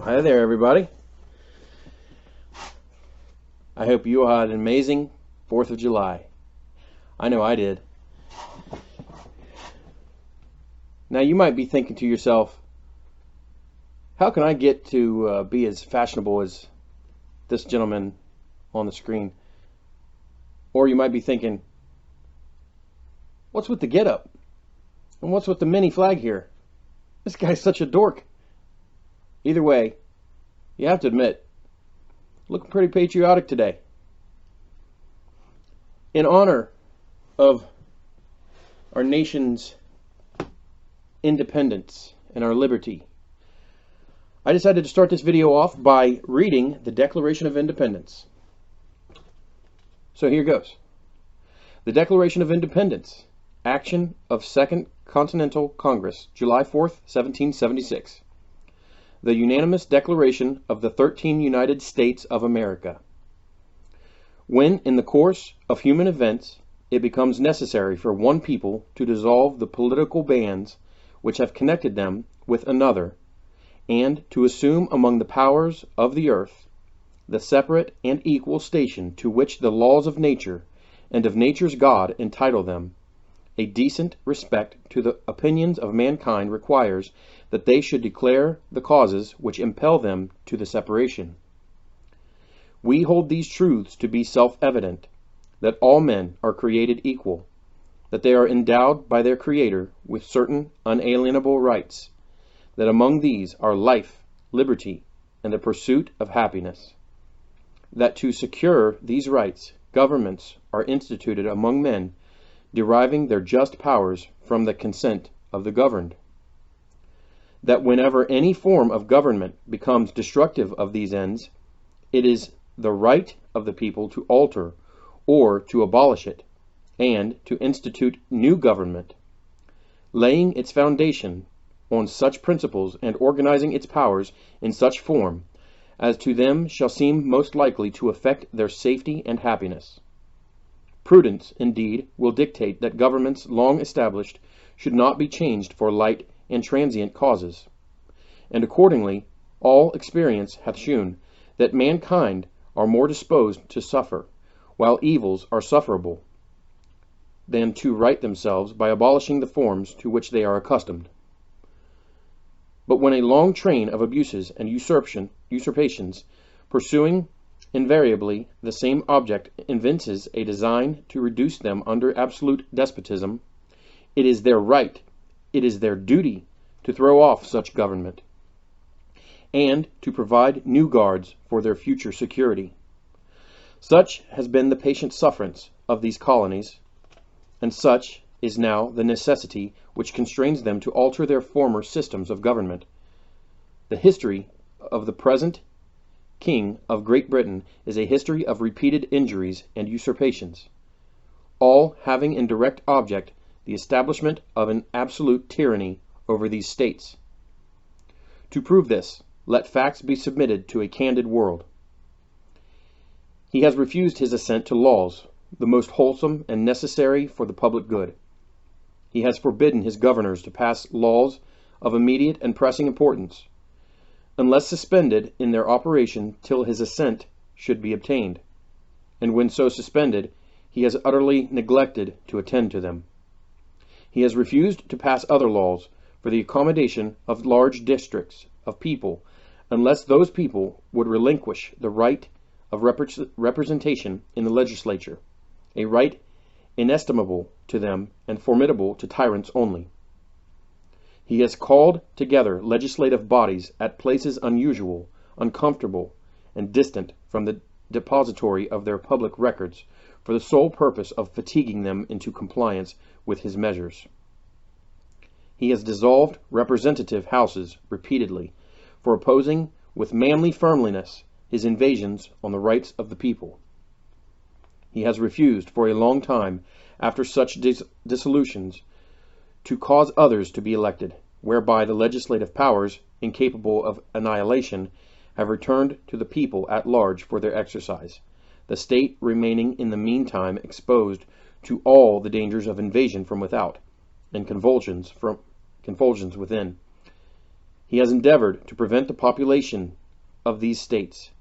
Hi there, everybody. I hope you all had an amazing 4th of July. I know I did. Now you might be thinking to yourself, how can I get to be as fashionable as this gentleman on the screen? Or you might be thinking, what's with the getup? And what's with the mini flag here? This guy's such a dork. Either way, you have to admit, looking pretty patriotic today. In honor of our nation's independence and our liberty, I decided to start this video off by reading the Declaration of Independence. So here goes. The Declaration of Independence, Action of Second Continental Congress, July 4th, 1776. The unanimous declaration of the 13 United States of America. When, in the course of human events, it becomes necessary for one people to dissolve the political bands which have connected them with another, and to assume among the powers of the earth the separate and equal station to which the laws of nature and of nature's God entitle them, a decent respect to the opinions of mankind requires that they should declare the causes which impel them to the separation. We hold these truths to be self-evident, that all men are created equal, that they are endowed by their Creator with certain unalienable rights, that among these are life, liberty, and the pursuit of happiness, that to secure these rights, governments are instituted among men, deriving their just powers from the consent of the governed, that whenever any form of government becomes destructive of these ends, it is the right of the people to alter or to abolish it, and to institute new government, laying its foundation on such principles and organizing its powers in such form as to them shall seem most likely to affect their safety and happiness. Prudence, indeed, will dictate that governments long established should not be changed for light and transient causes, and accordingly all experience hath shewn that mankind are more disposed to suffer, while evils are sufferable, than to right themselves by abolishing the forms to which they are accustomed. But when a long train of abuses and usurpations, pursuing invariably the same object, evinces a design to reduce them under absolute despotism, it is their right, it is their duty to throw off such government, and to provide new guards for their future security. Such has been the patient sufferance of these colonies, and such is now the necessity which constrains them to alter their former systems of government. The history of the present King of Great Britain is a history of repeated injuries and usurpations, all having in direct object the establishment of an absolute tyranny over these states. To prove this, let facts be submitted to a candid world. He has refused his assent to laws, the most wholesome and necessary for the public good. He has forbidden his governors to pass laws of immediate and pressing importance, unless suspended in their operation till his assent should be obtained, and when so suspended, he has utterly neglected to attend to them. He has refused to pass other laws for the accommodation of large districts of people, unless those people would relinquish the right of representation in the legislature, a right inestimable to them and formidable to tyrants only. He has called together legislative bodies at places unusual, uncomfortable, and distant from the depository of their public records, for the sole purpose of fatiguing them into compliance with his measures. He has dissolved representative houses repeatedly, for opposing with manly firmness his invasions on the rights of the people. He has refused for a long time, after such dissolutions, to cause others to be elected, whereby the legislative powers, incapable of annihilation, have returned to the people at large for their exercise, the state remaining in the meantime exposed to all the dangers of invasion from without, and convulsions within. He has endeavored to prevent the population of these states,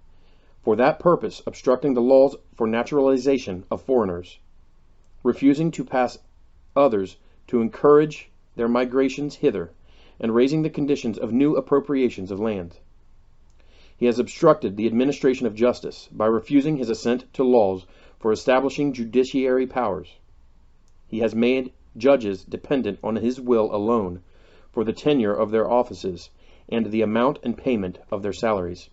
for that purpose obstructing the laws for naturalization of foreigners, refusing to pass others to encourage their migrations hither, and raising the conditions of new appropriations of land. He has obstructed the administration of justice by refusing his assent to laws for establishing judiciary powers. He has made judges dependent on his will alone for the tenure of their offices and the amount and payment of their salaries.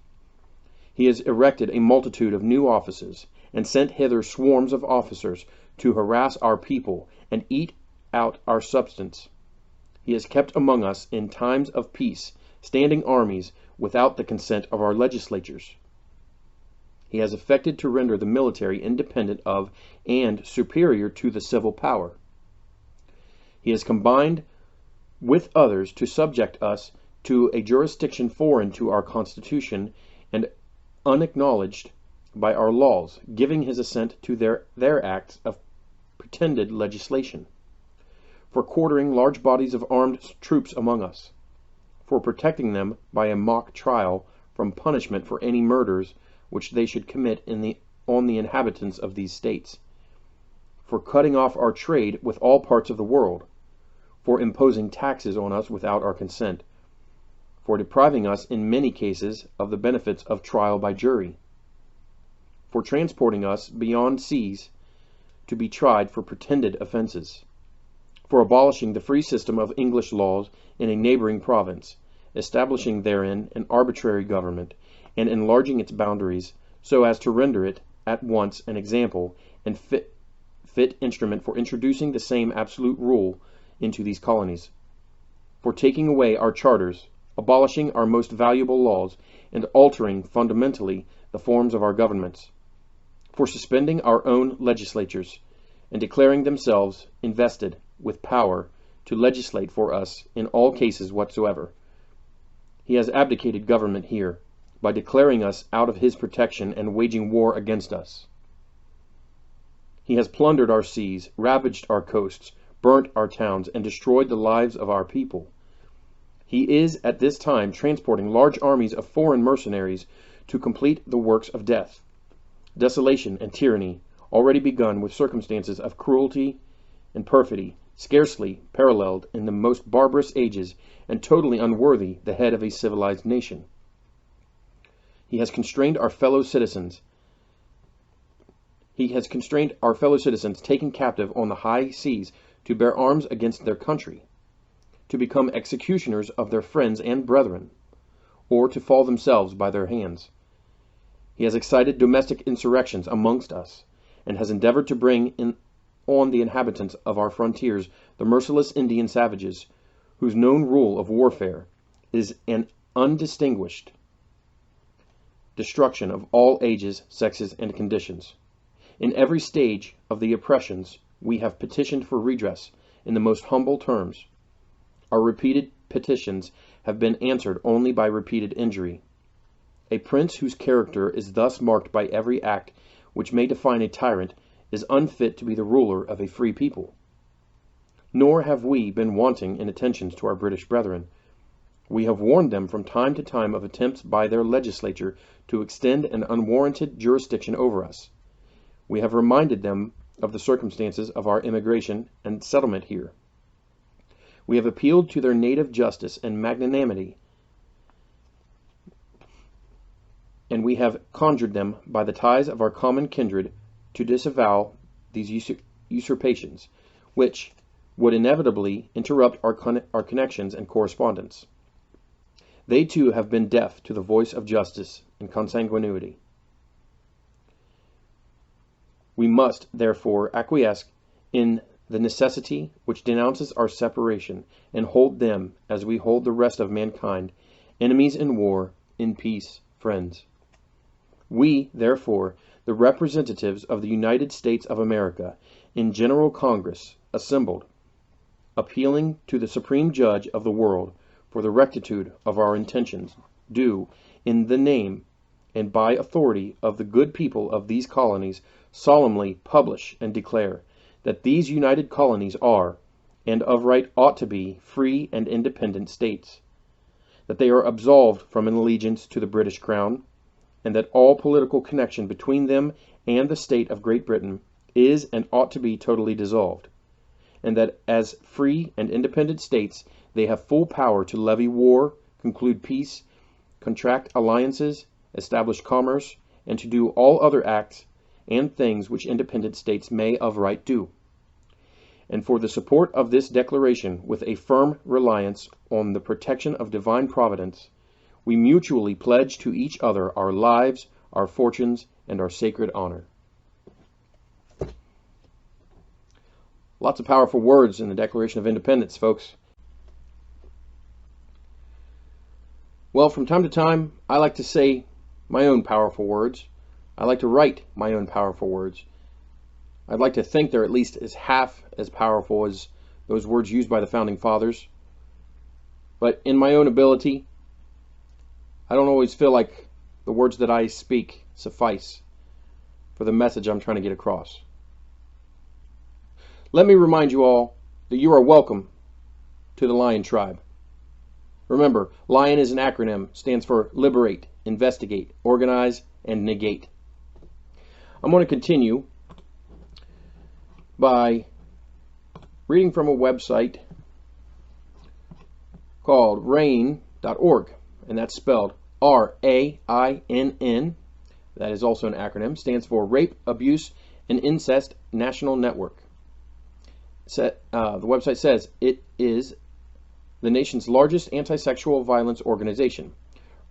He has erected a multitude of new offices, and sent hither swarms of officers to harass our people and eat out our substance. He has kept among us in times of peace standing armies without the consent of our legislatures. He has effected to render the military independent of and superior to the civil power. He has combined with others to subject us to a jurisdiction foreign to our Constitution and unacknowledged by our laws, giving his assent to their acts of pretended legislation, for quartering large bodies of armed troops among us, for protecting them by a mock trial from punishment for any murders which they should commit on the inhabitants of these states, for cutting off our trade with all parts of the world, for imposing taxes on us without our consent, for depriving us in many cases of the benefits of trial by jury, for transporting us beyond seas to be tried for pretended offenses, for abolishing the free system of English laws in a neighboring province, establishing therein an arbitrary government, and enlarging its boundaries so as to render it at once an example and fit instrument for introducing the same absolute rule into these colonies, for taking away our charters, abolishing our most valuable laws, and altering fundamentally the forms of our governments, for suspending our own legislatures, and declaring themselves invested with power to legislate for us in all cases whatsoever. He has abdicated government here, by declaring us out of his protection and waging war against us. He has plundered our seas, ravaged our coasts, burnt our towns, and destroyed the lives of our people. He is at this time transporting large armies of foreign mercenaries to complete the works of death, desolation, and tyranny, already begun with circumstances of cruelty and perfidy, scarcely paralleled in the most barbarous ages, and totally unworthy the head of a civilized nation. He has constrained our fellow citizens. Taken captive on the high seas to bear arms against their country, to become executioners of their friends and brethren, or to fall themselves by their hands. He has excited domestic insurrections amongst us, and has endeavored to bring on the inhabitants of our frontiers the merciless Indian savages, whose known rule of warfare is an undistinguished destruction of all ages, sexes, and conditions. In every stage of the oppressions, we have petitioned for redress in the most humble terms. Our repeated petitions have been answered only by repeated injury. A prince whose character is thus marked by every act which may define a tyrant is unfit to be the ruler of a free people. Nor have we been wanting in attentions to our British brethren. We have warned them from time to time of attempts by their legislature to extend an unwarranted jurisdiction over us. We have reminded them of the circumstances of our immigration and settlement here. We have appealed to their native justice and magnanimity, and we have conjured them by the ties of our common kindred to disavow these usurpations, which would inevitably interrupt our connections and correspondence. They too have been deaf to the voice of justice and consanguinity. We must, therefore, acquiesce in the necessity which denounces our separation, and hold them, as we hold the rest of mankind, enemies in war, in peace, friends. We, therefore, the representatives of the United States of America, in General Congress, assembled, appealing to the Supreme Judge of the world for the rectitude of our intentions, do, in the name and by authority of the good people of these colonies, solemnly publish and declare that these united colonies are, and of right ought to be, free and independent states, that they are absolved from an allegiance to the British Crown, and that all political connection between them and the state of Great Britain is and ought to be totally dissolved, and that as free and independent states they have full power to levy war, conclude peace, contract alliances, establish commerce, and to do all other acts and things which independent states may of right do. And for the support of this declaration, with a firm reliance on the protection of divine providence, we mutually pledge to each other our lives, our fortunes, and our sacred honor. Lots of powerful words in the Declaration of Independence, folks. Well, from time to time, I like to say my own powerful words. I like to write my own powerful words. I'd like to think they're at least as half as powerful as those words used by the Founding Fathers. But in my own ability, I don't always feel like the words that I speak suffice for the message I'm trying to get across. Let me remind you all that you are welcome to the Lion Tribe. Remember, LION is an acronym, stands for Liberate, Investigate, Organize, and Negate. I'm going to continue by reading from a website called RAINN.org, and that's spelled RAINN. That is also an acronym, stands for Rape, Abuse, and Incest National Network. The website says it is the nation's largest anti-sexual violence organization.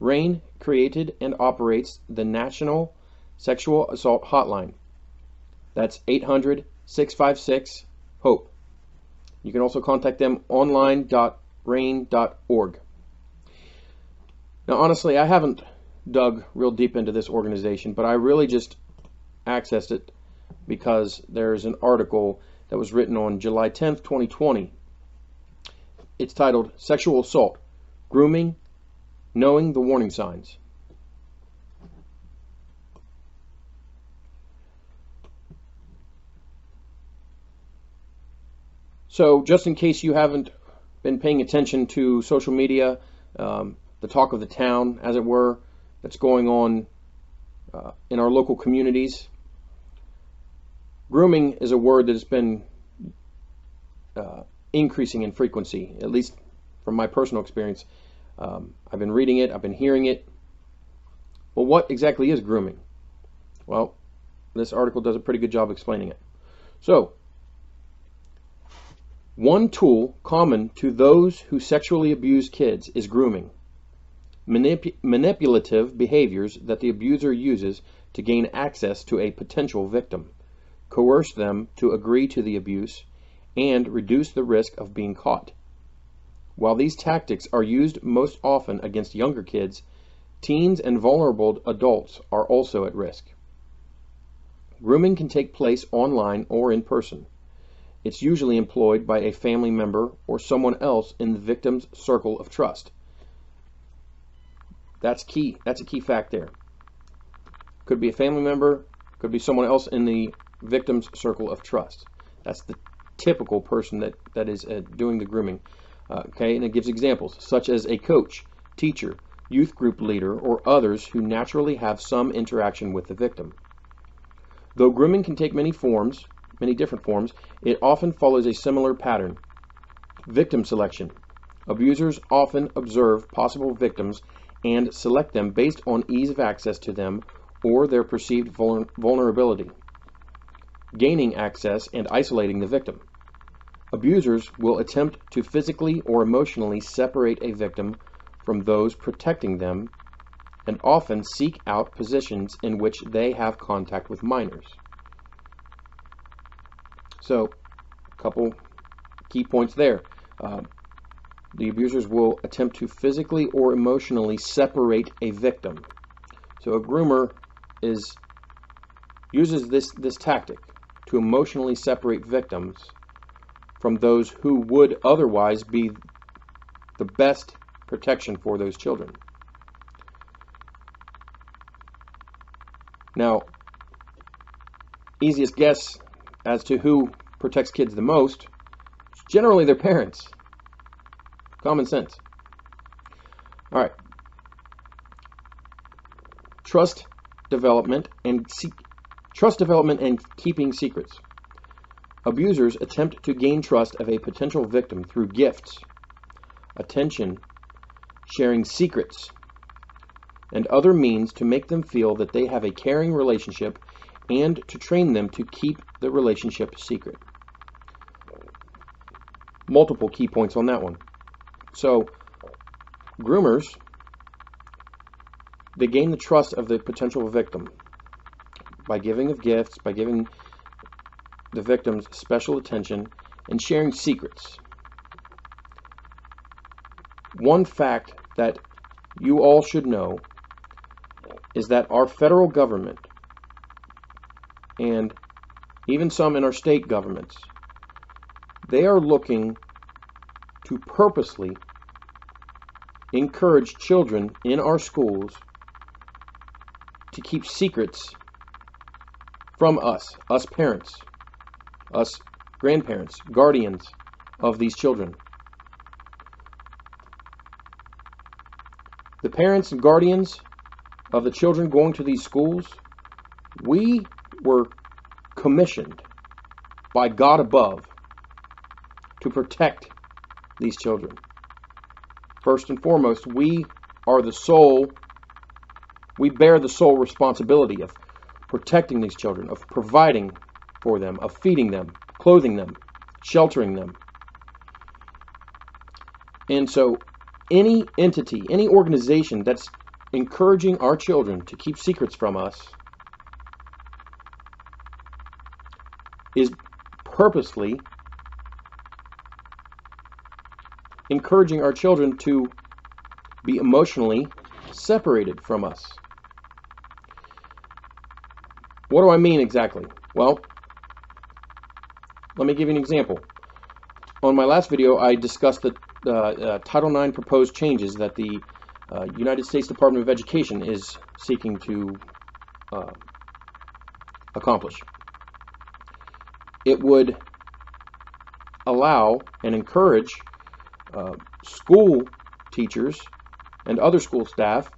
RAINN created and operates the National Sexual Assault Hotline. That's 800-656-HOPE. You can also contact them online.rainn.org. Now, honestly, I haven't dug real deep into this organization, but I really just accessed it because there's an article that was written on July 10th, 2020. It's titled Sexual Assault, Grooming, Knowing the Warning Signs. So just in case you haven't been paying attention to social media, the talk of the town, as it were, that's going on in our local communities, grooming is a word that has been increasing in frequency, at least from my personal experience. I've been reading it, I've been hearing it. Well, what exactly is grooming? Well, this article does a pretty good job explaining it. So, one tool common to those who sexually abuse kids is grooming. Manipulative behaviors that the abuser uses to gain access to a potential victim, coerce them to agree to the abuse, and reduce the risk of being caught. While these tactics are used most often against younger kids, teens and vulnerable adults are also at risk. Grooming can take place online or in person. It's usually employed by a family member or someone else in the victim's circle of trust. That's key. That's a key fact there. Could be a family member, could be someone else in the victim's circle of trust. That's the typical person that is doing the grooming. Okay, and it gives examples, such as a coach, teacher, youth group leader, or others who naturally have some interaction with the victim. Though grooming can take many different forms, it often follows a similar pattern. Victim selection. Abusers often observe possible victims and select them based on ease of access to them or their perceived vulnerability, gaining access and isolating the victim. Abusers will attempt to physically or emotionally separate a victim from those protecting them and often seek out positions in which they have contact with minors. So, a couple key points there. The abusers will attempt to physically or emotionally separate a victim. So a groomer uses this tactic to emotionally separate victims from those who would otherwise be the best protection for those children. Now, easiest guess as to who protects kids the most is generally their parents. Common sense. All right. Trust development and keeping secrets. Abusers attempt to gain trust of a potential victim through gifts, attention, sharing secrets, and other means to make them feel that they have a caring relationship and to train them to keep the relationship secret. Multiple key points on that one. So, groomers, they gain the trust of the potential victim by giving of gifts, by giving the victims special attention, and sharing secrets. One fact that you all should know is that our federal government, and even some in our state governments, they are looking to purposely encourage children in our schools to keep secrets from us parents, us grandparents, guardians of these children. The parents and guardians of the children going to these schools, we were commissioned by God above to protect these children. First and foremost, we bear the sole responsibility of protecting these children, of providing for them, of feeding them, clothing them, sheltering them. And so any entity, any organization that's encouraging our children to keep secrets from us is purposely encouraging our children to be emotionally separated from us. What do I mean exactly? Well, let me give you an example. On my last video, I discussed the Title IX proposed changes that the United States Department of Education is seeking to accomplish. It would allow and encourage school teachers and other school staff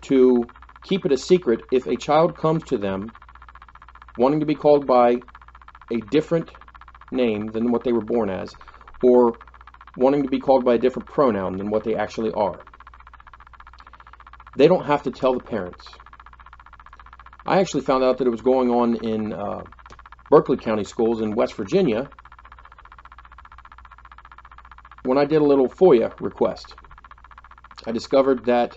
to keep it a secret if a child comes to them wanting to be called by a different name than what they were born as, or wanting to be called by a different pronoun than what they actually are. They don't have to tell the parents. I actually found out that it was going on in Berkeley County schools in West Virginia when I did a little FOIA request. I discovered that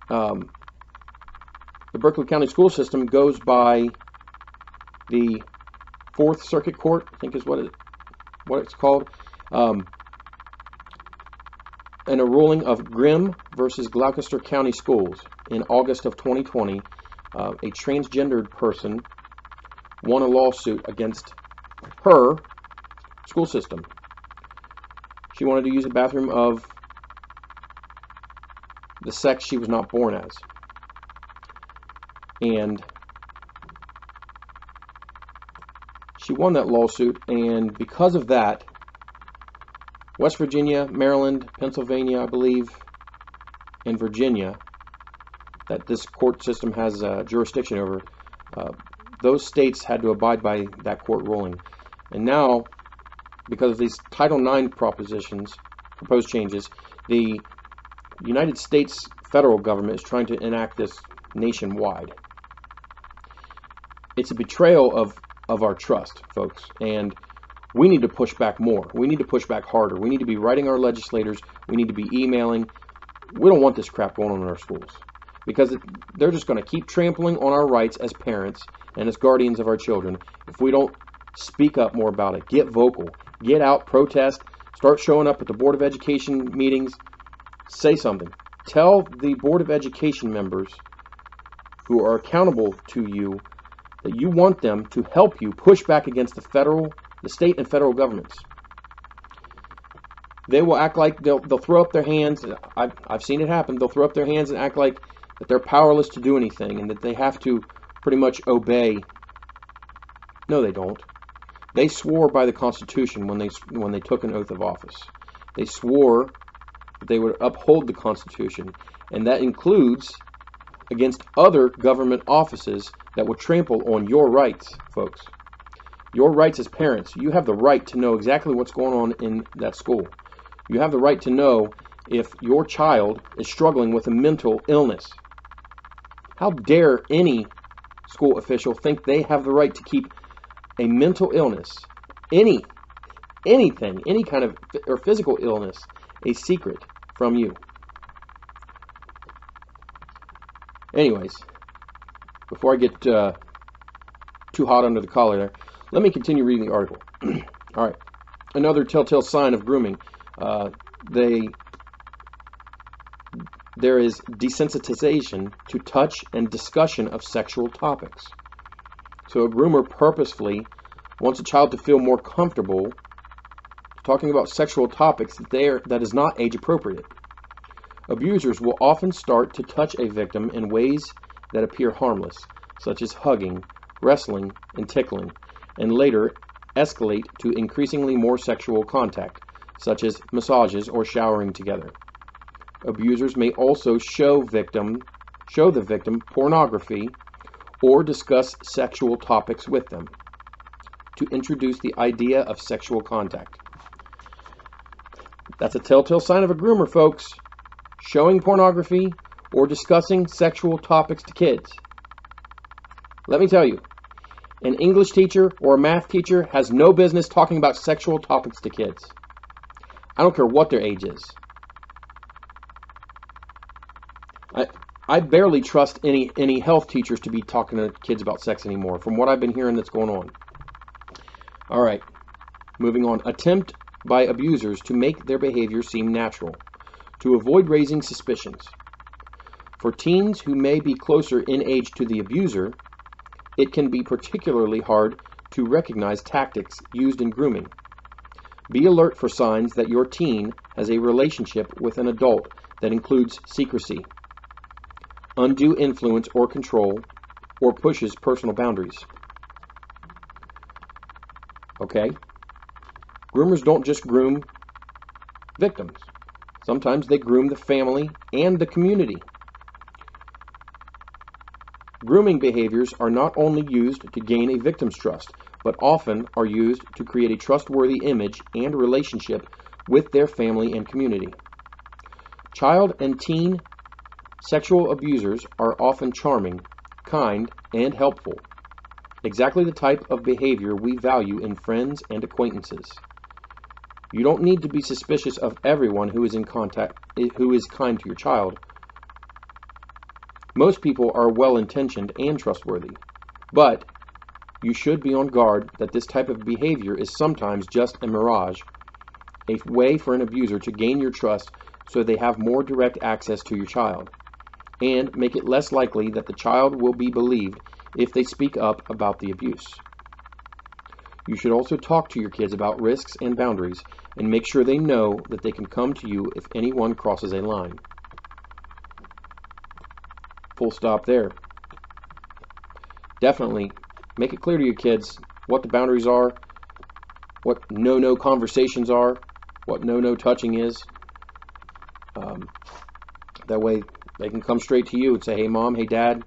the Berkeley County school system goes by the Fourth Circuit Court, I think is what it's called, and a ruling of Grimm versus Gloucester County Schools in August of 2020. A transgendered person won a lawsuit against her school system. She wanted to use a bathroom of the sex she was not born as. And she won that lawsuit, and because of that, West Virginia, Maryland, Pennsylvania, I believe, and Virginia, that this court system has jurisdiction over, those states had to abide by that court ruling. And now, because of these Title IX proposed changes, the United States federal government is trying to enact this nationwide. It's a betrayal of our trust, folks, and we need to push back more. We need to push back harder. We need to be writing our legislators. We need to be emailing. We don't want this crap going on in our schools, because they're just going to keep trampling on our rights as parents and as guardians of our children if we don't speak up more about it. Get vocal. Get out, protest, start showing up at the Board of Education meetings. Say something. Tell the Board of Education members who are accountable to you that you want them to help you push back against the state and federal governments. They will act like they'll throw up their hands. I've seen it happen. They'll throw up their hands and act like that they're powerless to do anything and that they have to pretty much obey. No, they don't. They swore by the Constitution when they took an oath of office. They swore that they would uphold the Constitution, and that includes against other government offices that would trample on your rights, folks. Your rights as parents. You have the right to know exactly what's going on in that school. You have the right to know if your child is struggling with a mental illness. How dare any school official think they have the right to keep a mental illness, anything, any kind of or physical illness, a secret from you? Anyways, before I get too hot under the collar there, let me continue reading the article. All right. Another telltale sign of grooming. There is desensitization to touch and discussion of sexual topics. So a groomer purposefully wants a child to feel more comfortable talking about sexual topics that is not age appropriate. Abusers will often start to touch a victim in ways that appear harmless, such as hugging, wrestling, and tickling, and later escalate to increasingly more sexual contact, such as massages or showering together. Abusers may also show the victim pornography or discuss sexual topics with them to introduce the idea of sexual contact. That's a telltale sign of a groomer, folks. Showing pornography or discussing sexual topics to kids. Let me tell you, an English teacher or a math teacher has no business talking about sexual topics to kids. I don't care what their age is. I barely trust any health teachers to be talking to kids about sex anymore, from what I've been hearing that's going on. All right, moving on. Attempt by abusers to make their behavior seem natural, to avoid raising suspicions. For teens who may be closer in age to the abuser, it can be particularly hard to recognize tactics used in grooming. Be alert for signs that your teen has a relationship with an adult that includes secrecy, undue influence or control, or pushes personal boundaries. Okay? Groomers don't just groom victims. Sometimes they groom the family and the community. Grooming behaviors are not only used to gain a victim's trust, but often are used to create a trustworthy image and relationship with their family and community. Child and teen sexual abusers are often charming, kind, and helpful. Exactly the type of behavior we value in friends and acquaintances. You don't need to be suspicious of everyone who is kind to your child. Most people are well-intentioned and trustworthy, but you should be on guard that this type of behavior is sometimes just a mirage, a way for an abuser to gain your trust so they have more direct access to your child, and make it less likely that the child will be believed if they speak up about the abuse. You should also talk to your kids about risks and boundaries, and make sure they know that they can come to you if anyone crosses a line. Full stop there. Definitely make it clear to your kids what the boundaries are, what no conversations are, what no touching is. That way they can come straight to you and say, hey mom, hey dad,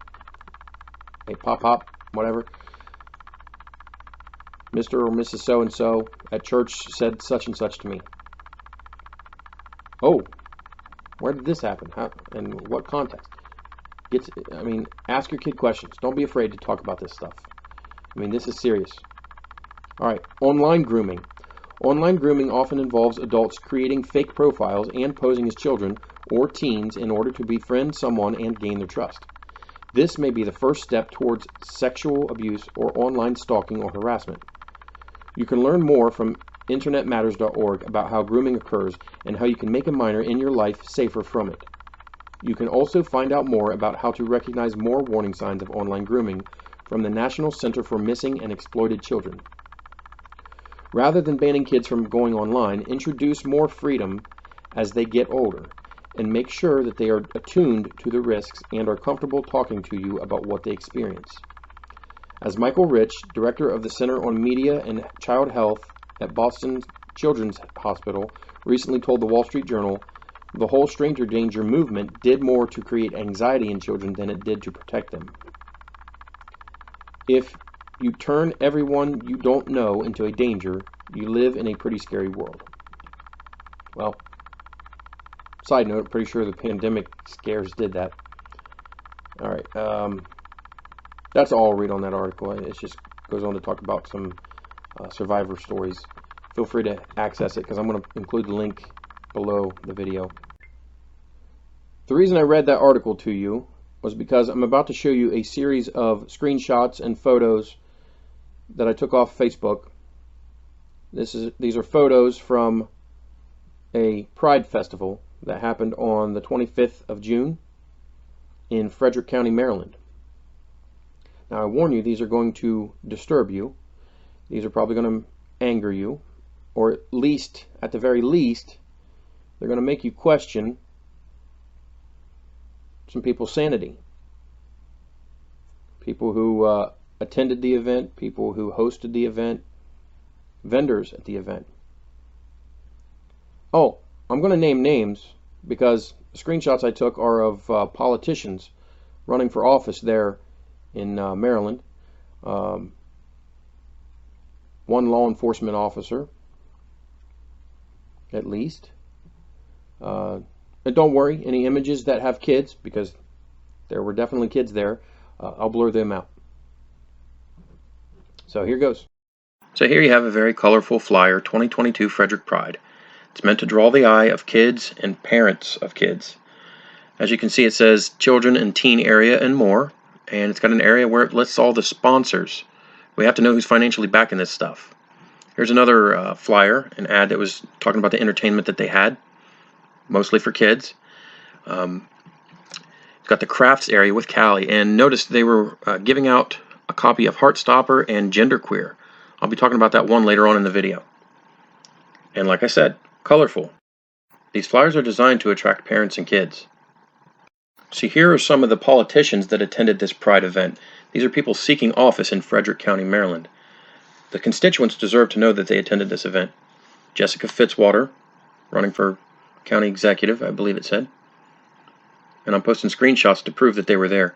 hey pop, whatever. Mr. or Mrs. So-and-so at church said such and such to me. Oh, where did this happen? How, and what context? Ask your kid questions. Don't be afraid to talk about this stuff. This is serious. All right, online grooming. Online grooming often involves adults creating fake profiles and posing as children or teens in order to befriend someone and gain their trust. This may be the first step towards sexual abuse or online stalking or harassment. You can learn more from internetmatters.org about how grooming occurs and how you can make a minor in your life safer from it. You can also find out more about how to recognize more warning signs of online grooming from the National Center for Missing and Exploited Children. Rather than banning kids from going online, introduce more freedom as they get older, and make sure that they are attuned to the risks and are comfortable talking to you about what they experience. As Michael Rich, director of the Center on Media and Child Health at Boston Children's Hospital, recently told the Wall Street Journal, the whole stranger danger movement did more to create anxiety in children than it did to protect them. If you turn everyone you don't know into a danger, you live in a pretty scary world. Well, side note, pretty sure the pandemic scares did that. All right, that's all I'll read on that article. It just goes on to talk about some survivor stories. Feel free to access it because I'm going to include the link below the video. The reason I read that article to you was because I'm about to show you a series of screenshots and photos that I took off Facebook. These are photos from a Pride Festival that happened on the 25th of June in Frederick County, Maryland. Now I warn you, these are going to disturb you. These are probably going to anger you, or at the very least, they're going to make you question some people's sanity. People who attended the event, people who hosted the event, vendors at the event. Oh, I'm going to name names because the screenshots I took are of politicians running for office there in Maryland. One law enforcement officer, at least. And don't worry, any images that have kids, because there were definitely kids there, I'll blur them out. So here goes. So here you have a very colorful flyer, 2022 Frederick Pride. It's meant to draw the eye of kids and parents of kids. As you can see, it says children and teen area and more, and it's got an area where it lists all the sponsors. We have to know who's financially backing this stuff. Here's another flyer, an ad that was talking about the entertainment that they had, mostly for kids. It's got the crafts area with Callie, and notice they were giving out a copy of Heartstopper and Genderqueer. I'll be talking about that one later on in the video. And like I said, colorful. These flyers are designed to attract parents and kids. See, here are some of the politicians that attended this Pride event. These are people seeking office in Frederick County, Maryland. The constituents deserve to know that they attended this event. Jessica Fitzwater, running for county executive, I believe it said. And I'm posting screenshots to prove that they were there.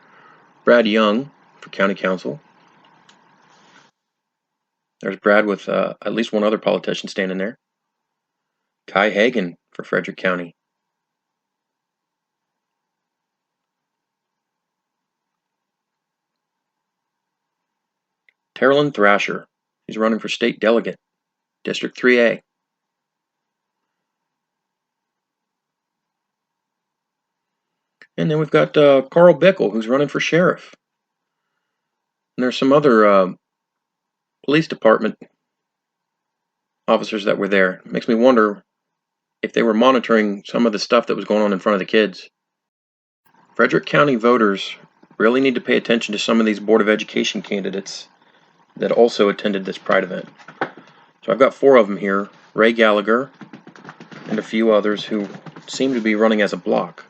Brad Young for county council. There's Brad with at least one other politician standing there. Kai Hagan for Frederick County. Terrellyn Thrasher. He's running for state delegate, District 3A. And then we've got Carl Bickle, who's running for sheriff. And there's some other police department officers that were there. It makes me wonder if they were monitoring some of the stuff that was going on in front of the kids. Frederick County voters really need to pay attention to some of these Board of Education candidates that also attended this Pride event. So I've got 4 of them here, Ray Gallagher and a few others who seem to be running as a block.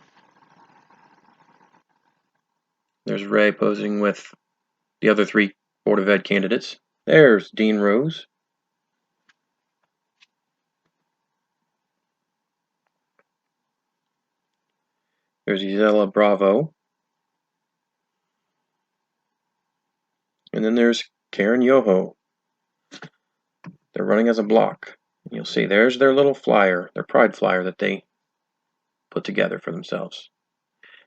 There's Ray posing with the other 3 Board of Ed candidates. There's Dean Rose. There's Isela Bravo. And then there's Karen Yoho. They're running as a block. You'll see there's their little flyer, their Pride flyer that they put together for themselves.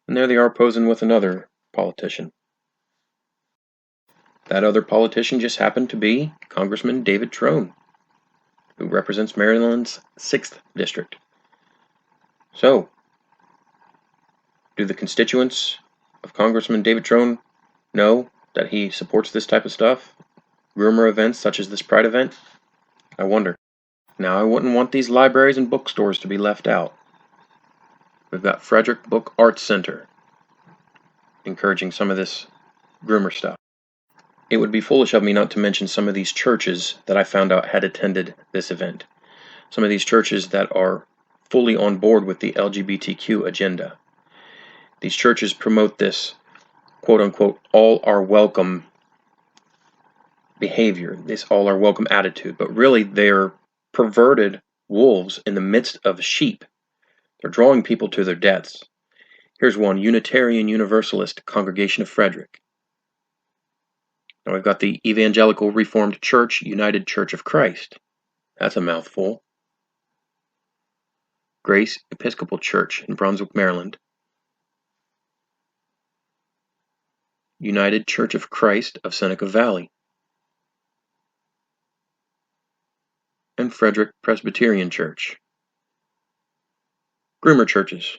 And there they are posing with another politician. That other politician just happened to be Congressman David Trone, who represents Maryland's 6th district. So, do the constituents of Congressman David Trone know that he supports this type of stuff? Groomer events such as this Pride event? I wonder. Now, I wouldn't want these libraries and bookstores to be left out. We've got Frederick Book Arts Center encouraging some of this groomer stuff. It would be foolish of me not to mention some of these churches that I found out had attended this event. Some of these churches that are fully on board with the LGBTQ agenda. These churches promote this quote-unquote all are welcome behavior, this all are welcome attitude, but really they're perverted wolves in the midst of sheep. They're drawing people to their deaths. Here's one, Unitarian Universalist Congregation of Frederick. Now we've got the Evangelical Reformed Church, United Church of Christ. That's a mouthful. Grace Episcopal Church in Brunswick, Maryland. United Church of Christ of Seneca Valley. And Frederick Presbyterian Church. Groomer churches.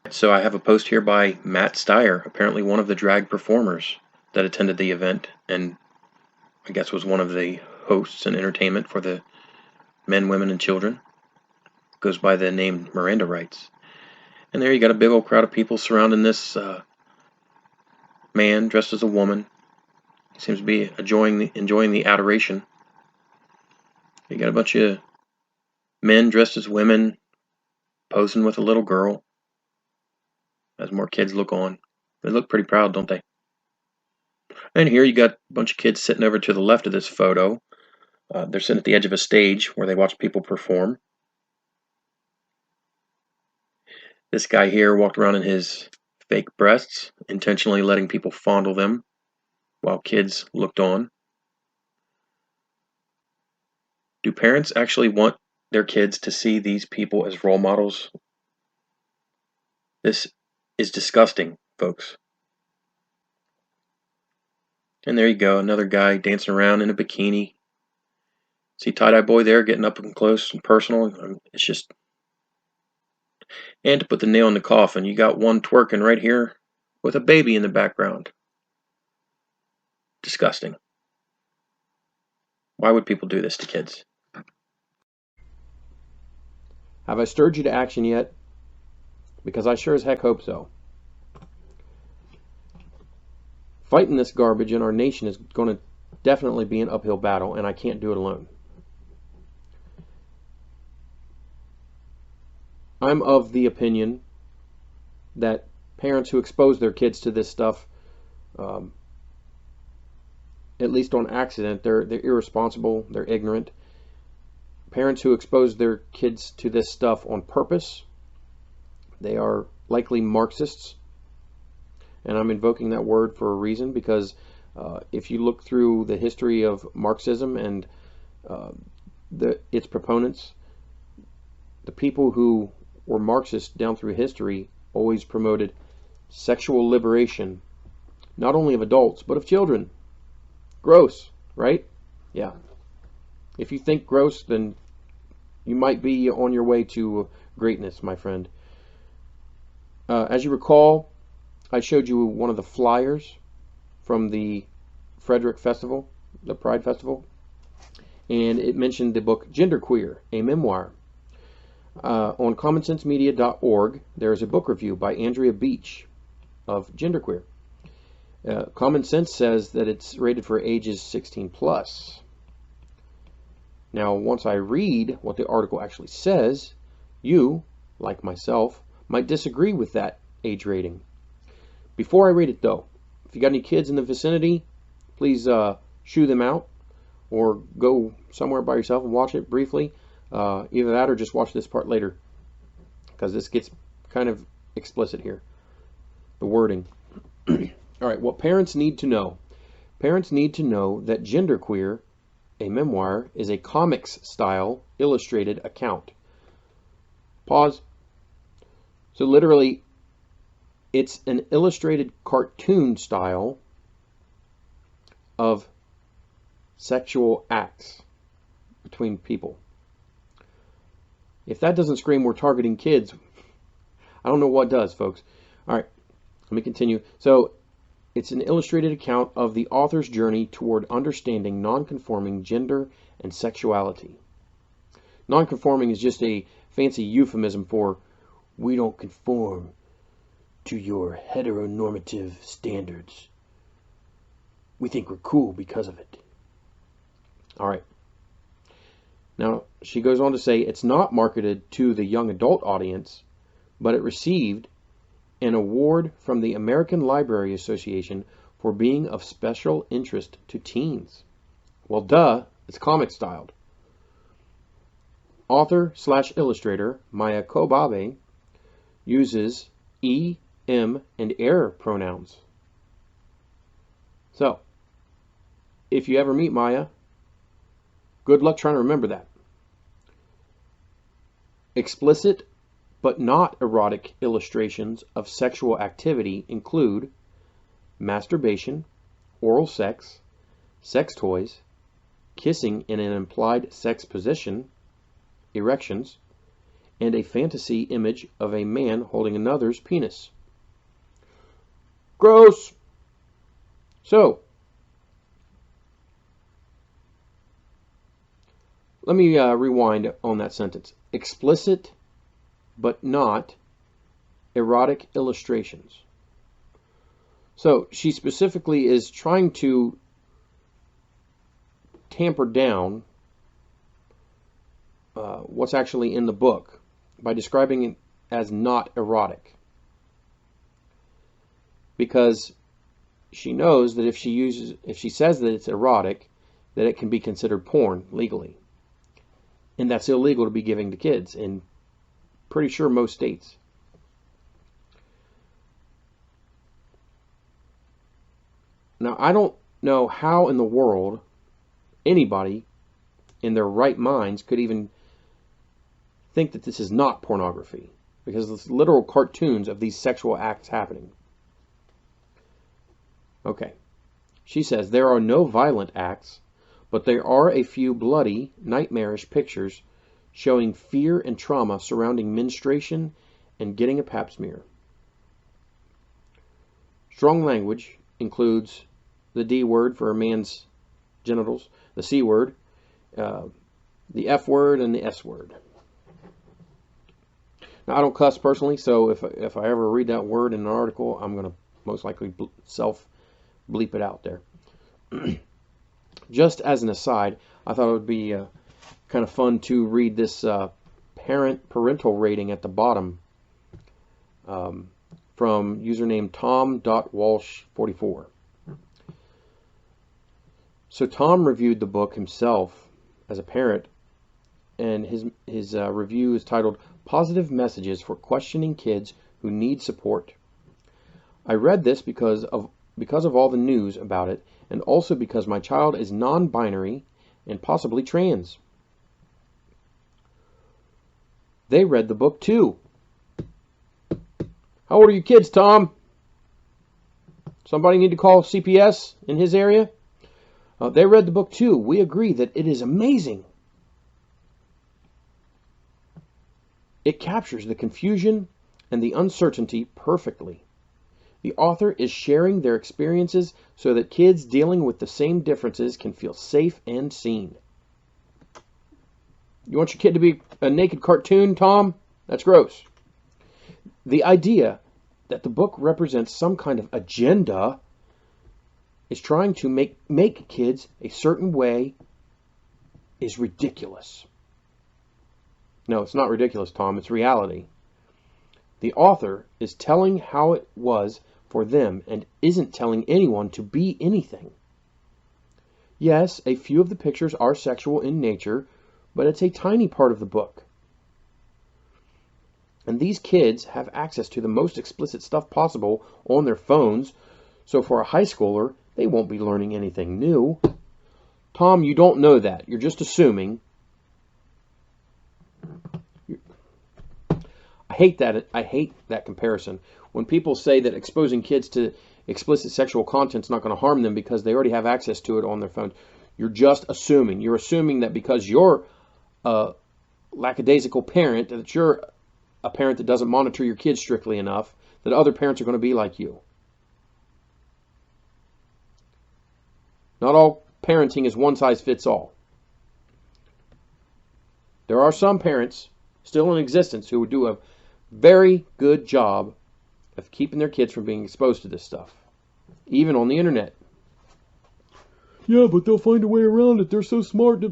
So I have a post here by Matt Steyer, apparently one of the drag performers that attended the event, and I guess was one of the hosts and entertainment for the men, women, and children. Goes by the name Miranda Rights. And there you got a big old crowd of people surrounding this man dressed as a woman. He seems to be enjoying the adoration. You got a bunch of men dressed as women posing with a little girl as more kids look on. They look pretty proud, don't they? And here you got a bunch of kids sitting over to the left of this photo. They're sitting at the edge of a stage where they watch people perform. This guy here walked around in his fake breasts, intentionally letting people fondle them while kids looked on. Do parents actually want their kids to see these people as role models? This is disgusting, folks. And there you go, another guy dancing around in a bikini. See tie-dye boy there getting up and close and personal. It's just... And to put the nail in the coffin, you got one twerking right here with a baby in the background. Disgusting. Why would people do this to kids? Have I stirred you to action yet? Because I sure as heck hope so. Fighting this garbage in our nation is going to definitely be an uphill battle, and I can't do it alone. I'm of the opinion that parents who expose their kids to this stuff, at least on accident, they're irresponsible, they're ignorant. Parents who expose their kids to this stuff on purpose, they are likely Marxists. And I'm invoking that word for a reason, because if you look through the history of Marxism and its proponents, the people who were Marxists down through history always promoted sexual liberation, not only of adults, but of children. Gross, right? Yeah. If you think gross, then you might be on your way to greatness, my friend. As you recall, I showed you one of the flyers from the Frederick Festival, the Pride Festival, and it mentioned the book Genderqueer, a memoir. On commonsensemedia.org, there is a book review by Andrea Beach of Genderqueer. Common Sense says that it's rated for ages 16 plus. Now, once I read what the article actually says, you, like myself, might disagree with that age rating. Before I read it, though, if you got any kids in the vicinity, please shoo them out or go somewhere by yourself and watch it briefly. Either that or just watch this part later, because this gets kind of explicit here. The wording. All right, what parents need to know. Parents need to know that Genderqueer, a memoir, is a comics-style illustrated account. Pause. So literally, it's an illustrated cartoon style of sexual acts between people. If that doesn't scream we're targeting kids, I don't know what does, folks. All right, let me continue. So it's an illustrated account of the author's journey toward understanding nonconforming gender and sexuality. Nonconforming is just a fancy euphemism for we don't conform to your heteronormative standards. We think we're cool because of it. All right. Now, she goes on to say it's not marketed to the young adult audience, but it received an award from the American Library Association for being of special interest to teens. Well, duh, it's comic styled. Author/illustrator Maya Kobabe uses E, M, and er pronouns. So, if you ever meet Maya, good luck trying to remember that. Explicit but not erotic illustrations of sexual activity include masturbation, oral sex, sex toys, kissing in an implied sex position, erections, and a fantasy image of a man holding another's penis. Gross! So, let me rewind on that sentence. Explicit but not erotic illustrations. So she specifically is trying to tamper down what's actually in the book by describing it as not erotic, because she knows that if she says that it's erotic, that it can be considered porn legally, and that's illegal to be giving to kids in pretty sure most states. Now, I don't know how in the world anybody in their right minds could even think that this is not pornography, because it's literal cartoons of these sexual acts happening. Okay. She says there are no violent acts, but there are a few bloody, nightmarish pictures showing fear and trauma surrounding menstruation and getting a pap smear. Strong language includes the D word for a man's genitals, the C word, the F word, and the S word. Now, I don't cuss personally, so if I ever read that word in an article, I'm going to most likely self-bleep it out there. Just as an aside, I thought it would be kind of fun to read this parental rating at the bottom from username tom.walsh44. So Tom reviewed the book himself as a parent, and his review is titled Positive Messages for Questioning Kids Who Need Support. I read this because of all the news about it, and also because my child is non-binary and possibly trans. They read the book too. How old are your kids, Tom? Somebody need to call CPS in his area? They read the book too. We agree that it is amazing. It captures the confusion and the uncertainty perfectly. The author is sharing their experiences so that kids dealing with the same differences can feel safe and seen. You want your kid to be a naked cartoon, Tom? That's gross. The idea that the book represents some kind of agenda is trying to make kids a certain way is ridiculous. No, it's not ridiculous, Tom. It's reality. The author is telling how it was for them and isn't telling anyone to be anything. Yes, a few of the pictures are sexual in nature, but it's a tiny part of the book. And these kids have access to the most explicit stuff possible on their phones, so for a high schooler, they won't be learning anything new. Tom, you don't know that. You're just assuming. I hate that comparison. When people say that exposing kids to explicit sexual content is not going to harm them because they already have access to it on their phones, you're just assuming. You're assuming that because you're a lackadaisical parent, that you're a parent that doesn't monitor your kids strictly enough, that other parents are going to be like you. Not all parenting is one size fits all. There are some parents still in existence who would do a very good job of keeping their kids from being exposed to this stuff, even on the internet. Yeah, but they'll find a way around it. They're so smart.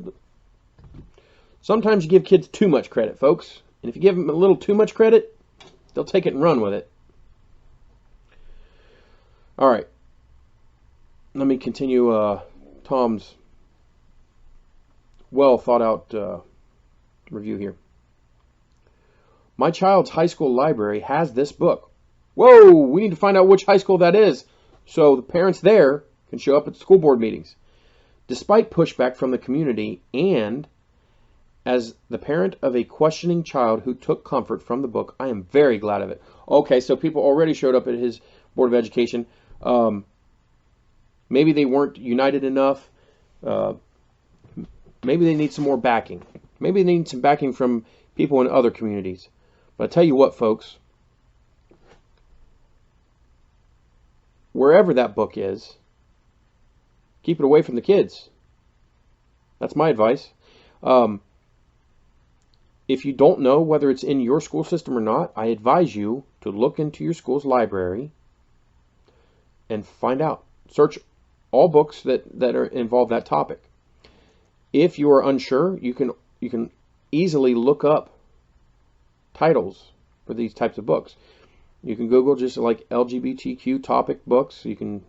Sometimes you give kids too much credit, folks. And if you give them a little too much credit, they'll take it and run with it. All right. Let me continue Tom's well thought out review here. My child's high school library has this book. Whoa, we need to find out which high school that is so the parents there can show up at school board meetings. Despite pushback from the community and as the parent of a questioning child who took comfort from the book, I am very glad of it. Okay, so people already showed up at his Board of Education. Maybe they weren't united enough. Maybe they need some more backing. Maybe they need some backing from people in other communities. But I tell you what, folks, wherever that book is, keep it away from the kids. That's my advice. If you don't know whether it's in your school system or not, I advise you to look into your school's library and find out. Search all books that involve that topic. If you are unsure, you can easily look up titles for these types of books. You can Google just like LGBTQ topic books. You can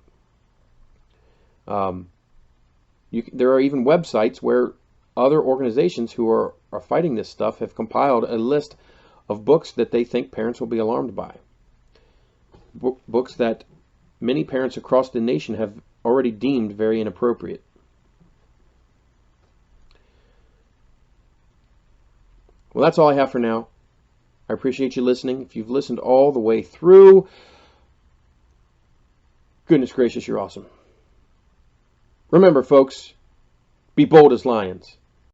there are even websites where other organizations who are fighting this stuff have compiled a list of books that they think parents will be alarmed by. Books that many parents across the nation have already deemed very inappropriate. Well, that's all I have for now. I appreciate you listening. If you've listened all the way through, goodness gracious, you're awesome. Remember, folks, be bold as lions.